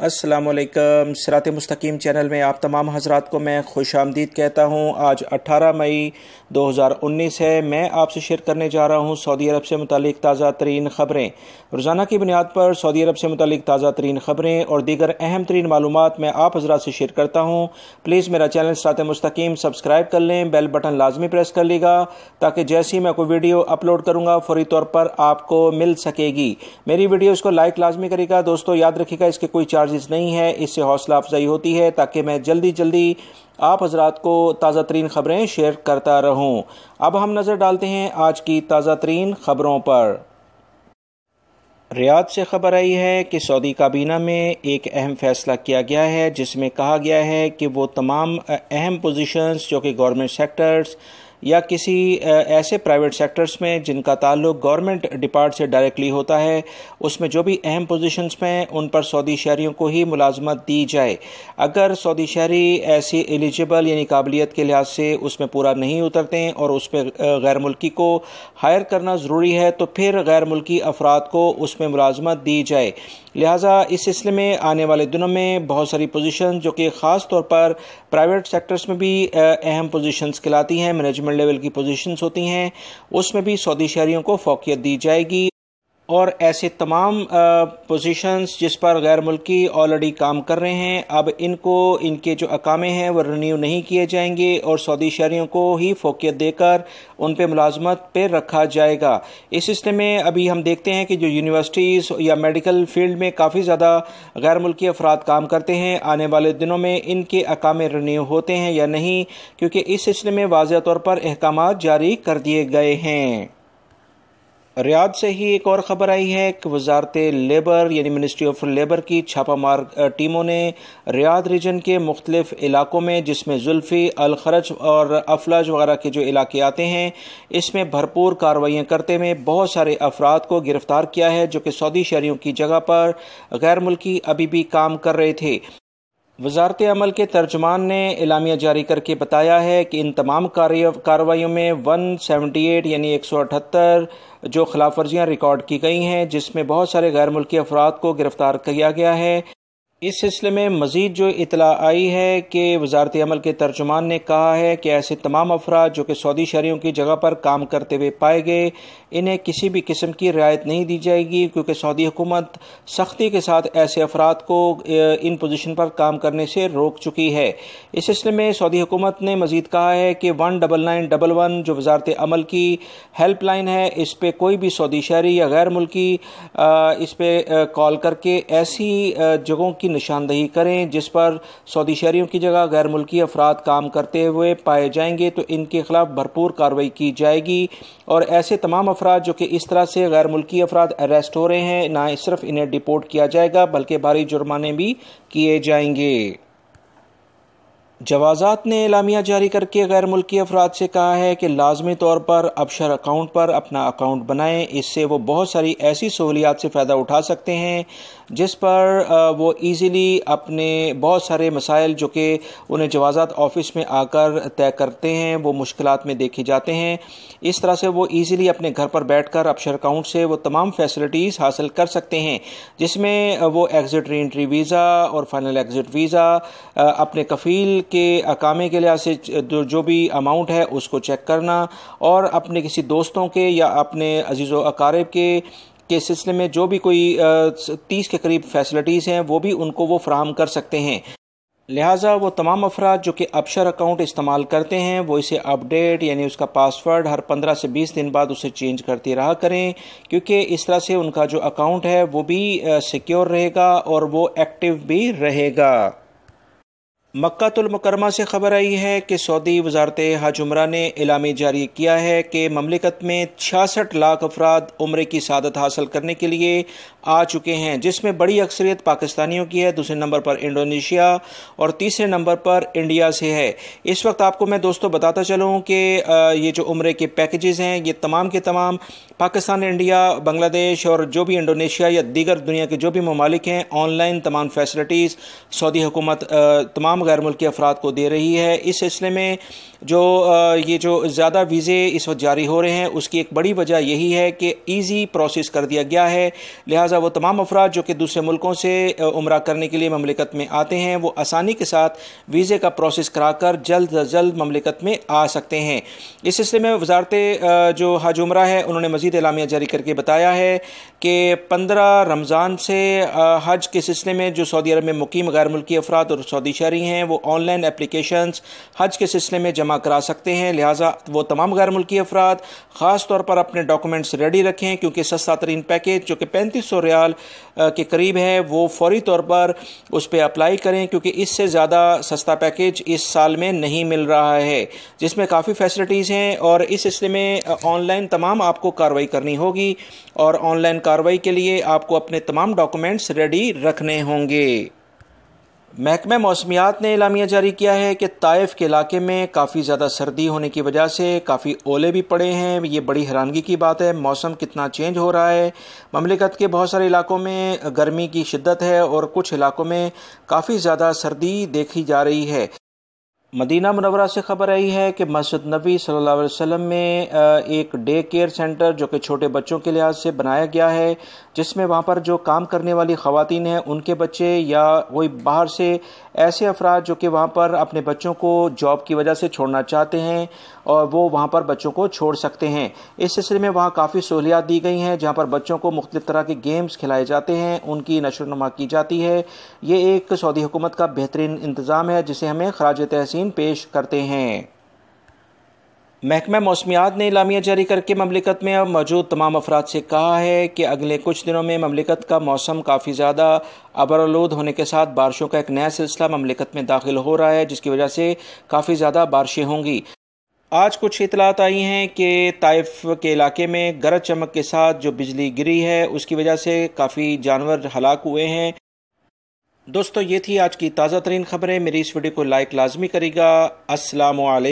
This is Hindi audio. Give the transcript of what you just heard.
अस्सलामुअलैकुम। सिरात मुस्तकीम चैनल में आप तमाम हज़रात को मैं खुश आमदीद कहता हूँ। आज 18 मई 2019 है। मैं आपसे शेयर करने जा रहा हूँ सऊदी अरब से मुतालिक ताज़ा तरीन ख़बरें। रोज़ाना की बुनियाद पर सऊदी अरब से मुतालिक ताज़ा तरीन ख़बरें और दीगर अहम तरीन मालूमात मैं आप हज़रात से शेयर करता हूँ। प्लीज़ मेरा चैनल सिरात मुस्तकीम सब्सक्राइब कर लें, बेल बटन लाजमी प्रेस कर लीजिएगा ताकि जैसे ही मैं कोई वीडियो अपलोड करूँगा फौरी तौर पर आपको मिल सकेगी। मेरी वीडियोज़ को लाइक लाजमी करिएगा। दोस्तों याद रखिएगा, इसके कोई चार्जेस नहीं है, इससे हौसला अफजाई होती है ताकि मैं जल्दी आप हजरात को ताज़ा तरीन ख़बरें शेयर करता रहूं। अब हम नज़र डालते हैं आज की ताज़ा तरीन ख़बरों पर। रियाद से खबर आई है कि सऊदी काबीना में एक अहम फ़ैसला किया गया है जिसमें कहा गया है कि वो तमाम अहम पोजीशंस जो कि गवर्नमेंट सेक्टर्स या किसी ऐसे प्राइवेट सेक्टर्स में जिनका ताल्लुक गवर्नमेंट डिपार्ट से डायरेक्टली होता है, उसमें जो भी अहम पोजीशंस में उन पर सऊदी शहरियों को ही मुलाजमत दी जाए। अगर सऊदी शहरी ऐसी एलिजिबल यानी काबिलियत के लिहाज से उसमें पूरा नहीं उतरते हैं और उस पर गैर मुल्की को हायर करना ज़रूरी है तो फिर गैर मुल्की अफराद को उसमें मुलाजमत दी जाए। लिहाजा इस सिलसिले में आने वाले दिनों में बहुत सारी पोजीशन जो कि ख़ास तौर पर प्राइवेट सेक्टर्स में भी अहम पोजीशंस कहलाती हैं, मैनेजमेंट लेवल की पोजीशंस होती हैं, उसमें भी सऊदी शहरियों को फ़ौक़ियत दी जाएगी। और ऐसे तमाम पोजीशंस जिस पर गैर मुल्की ऑलरेडी काम कर रहे हैं, अब इनके जो अकामे हैं वो रिन्यू नहीं किए जाएंगे और सऊदी शहरियों को ही फ़ौक़ियत देकर उन पे मुलाजमत पे रखा जाएगा। इस सिलसिले में अभी हम देखते हैं कि जो यूनिवर्सिटीज़ या मेडिकल फील्ड में काफ़ी ज़्यादा गैर मुल्की अफराद काम करते हैं, आने वाले दिनों में इनके अकामे रिन्यू होते हैं या नहीं, क्योंकि इस सिलसिले में वाज़ेह तौर पर अहकामात जारी कर दिए गए हैं। रियाद से ही एक और ख़बर आई है कि वजारत लेबर यानी मिनिस्ट्री ऑफ लेबर की छापामार टीमों ने रियाद रीजन के मुख्तलिफ इलाकों में, जिसमें जुल्फ़ी, अल खरज और अफलज वगैरह के जो इलाके आते हैं, इसमें भरपूर कार्रवाइयाँ करते हुए बहुत सारे अफराद को गिरफ़्तार किया है जो कि सऊदी शहरियों की जगह पर गैर मुल्की अभी भी काम कर रहे थे। वजारत अमल के तर्जुमान ने एलामिया जारी करके बताया है कि इन तमाम कार्रवाइयों में 178 यानी 178 जो खिलाफ वर्जियाँ रिकॉर्ड की गई हैं, जिसमें बहुत सारे गैर मुल्की अफराद को गिरफ्तार किया गया है। इस सिलसिले में मज़ीद जो इतला आई है कि वजारत अमल के तर्जुमान ने कहा है कि ऐसे तमाम अफराद जो कि सऊदी शहरियों की जगह पर काम करते हुए पाए गए, इन्हें किसी भी किस्म की रियायत नहीं दी जाएगी, क्योंकि सऊदी हुकूमत सख्ती के साथ ऐसे अफराद को इन पोजीशन पर काम करने से रोक चुकी है। इस सिलसिले में सऊदी हुकूमत ने मज़ीद कहा है कि 19911 जो वजारत अमल की हेल्पलाइन है, इस पर कोई भी सऊदी शहरी या गैर मुल्की इस पर कॉल करके ऐसी जगहों की निशानदही करें जिस पर सऊदी शहरियों की जगह गैर मुल्की अफराद काम करते हुए पाए जाएंगे तो इनके खिलाफ भरपूर कार्रवाई की जाएगी। और ऐसे तमाम अफराद जो कि इस तरह से गैर मुल्की अफराद अरेस्ट हो रहे हैं, ना सिर्फ इन्हें डिपोर्ट किया जाएगा बल्कि भारी जुर्माने भी किए जाएंगे। जवाज़ात ने एलामिया जारी करके गैर मुल्की अफराद से कहा है कि लाजमी तौर पर अबशर अकाउंट पर अपना अकाउंट बनाएं। इससे वो बहुत सारी ऐसी सहूलियात से फ़ायदा उठा सकते हैं जिस पर वो ईज़िली अपने बहुत सारे मसाइल जो कि उन्हें जवाज़ात ऑफिस में आकर तय करते हैं, वो मुश्किलात में देखे जाते हैं। इस तरह से वो ईज़िली अपने घर पर बैठ कर अबशर अकाउंट से वो तमाम फैसिलिटीज़ हासिल कर सकते हैं, जिसमें वो एग्ज़िट री एंट्री वीज़ा और फाइनल एग्ज़िट वीज़ा, अपने कफ़ील के अकामे के लिहाज से जो भी अमाउंट है उसको चेक करना, और अपने किसी दोस्तों के या अपने अजीज़ व अकारिब के सिलसिले में जो भी कोई 30 के करीब फैसिलिटीज़ हैं वो भी उनको वो फराहम कर सकते हैं। लिहाजा वो तमाम अफराद जो कि अबशर अकाउंट इस्तेमाल करते हैं वो इसे अपडेट यानी उसका पासवर्ड हर 15 से 20 दिन बाद उसे चेंज करते रहा करें, क्योंकि इस तरह से उनका जो अकाउंट है वो भी सिक्योर रहेगा और वो एक्टिव भी रहेगा। मक्कातुल मुकरमा से खबर आई है कि सऊदी वजारत हज उम्रा ने एलामी जारी किया है कि ममलिकत में 66 लाख अफराद उम्रे की सादत हासिल करने के लिए आ चुके हैं, जिसमें बड़ी अक्सरियत पाकिस्तानियों की है, दूसरे नंबर पर इंडोनेशिया और तीसरे नंबर पर इंडिया से है। इस वक्त आपको मैं दोस्तों बताता चलूँ कि ये जो उम्रे के पैकेजेस हैं ये तमाम के तमाम पाकिस्तान, इंडिया, बांग्लादेश और जो भी इंडोनेशिया या दीगर दुनिया के जो भी ममालिक हैं, ऑनलाइन तमाम फैसिलिटीज़ सऊदी हुकूमत तमाम तमाम गैर मुल्की अफराद को दे रही है। इस सिलसिले में ये जो ज़्यादा वीज़े इस वक्त जारी हो रहे हैं उसकी एक बड़ी वजह यही है कि ईज़ी प्रोसेस कर दिया गया है। लिहाजा वो तमाम अफराद जो कि दूसरे मुल्कों से उम्रा करने के लिए ममलिकत में आते हैं वो आसानी के साथ वीज़े का प्रोसेस कराकर जल्द अज जल्द ममलिकत में आ सकते हैं। इस सिलसिले में वजारत जो हज उम्रा है उन्होंने मज़ीद एलामिया जारी करके बताया है कि 15 रमज़ान से हज के सिलसिले में जो सऊदी अरब में मुकीम गैर मुल्की अफराद और सऊदी शहरी हैं वो ऑनलाइन एप्लीकेशंस हज के सिलसिले में जमा करा सकते हैं। लिहाजा वो तमाम गैर मुल्की अफराद ख़ास तौर पर अपने डॉक्यूमेंट्स रेडी रखें, क्योंकि सस्ता तरीन पैकेज जो कि 3500 रियाल के करीब है वो फौरी तौर पर उस पर अप्लाई करें, क्योंकि इससे ज़्यादा सस्ता पैकेज इस साल में नहीं मिल रहा है जिसमें काफ़ी फैसिलिटीज़ हैं। और इस सिलसिले में ऑनलाइन तमाम आपको कार्रवाई करनी होगी और ऑनलाइन कार्रवाई के लिए आपको अपने तमाम डॉक्यूमेंट्स रेडी रखने होंगे। महकमा मौसमियात ने एलामिया जारी किया है कि ताइफ के इलाके में काफ़ी ज़्यादा सर्दी होने की वजह से काफ़ी ओले भी पड़े हैं। ये बड़ी हैरानगी की बात है, मौसम कितना चेंज हो रहा है। ममलिकत के बहुत सारे इलाकों में गर्मी की शिद्दत है और कुछ इलाकों में काफ़ी ज़्यादा सर्दी देखी जा रही है। मदीना मुनव्वरा से खबर आई है कि मस्जिद नबी सल्लल्लाहु अलैहि वसल्लम में एक डे केयर सेंटर जो कि छोटे बच्चों के लिहाज से बनाया गया है, जिसमें वहाँ पर जो काम करने वाली ख़वातीन हैं उनके बच्चे या कोई बाहर से ऐसे अफराद जो कि वहाँ पर अपने बच्चों को जॉब की वजह से छोड़ना चाहते हैं और वो वहाँ पर बच्चों को छोड़ सकते हैं। इस सिलसिले में वहाँ काफ़ी सहूलियात दी गई हैं, जहाँ पर बच्चों को मुख्तलिफ तरह के गेम्स खिलाए जाते हैं, उनकी नशोनुमा की जाती है। ये एक सऊदी हुकूमत का बेहतरीन इंतज़ाम है जिसे हमें खराज तहसीन पेश करते हैं। महकमा मौसमियात ने एलामिया जारी करके ममलिकत में अब मौजूद तमाम अफराद से कहा है कि अगले कुछ दिनों में ममलिकत का मौसम काफ़ी ज़्यादा अबरआलूद होने के साथ बारिशों का एक नया सिलसिला ममलिकत में दाखिल हो रहा है, जिसकी वजह से काफ़ी ज़्यादा बारिशें होंगी। आज कुछ इतलात आई हैं कि ताइफ के इलाके में गरज चमक के साथ जो बिजली गिरी है उसकी वजह से काफ़ी जानवर हलाक हुए हैं। दोस्तों, ये थी आज की ताज़ा तरीन खबरें। मेरी इस वीडियो को लाइक लाजमी करेगा। अस्सलामु अलैकुम।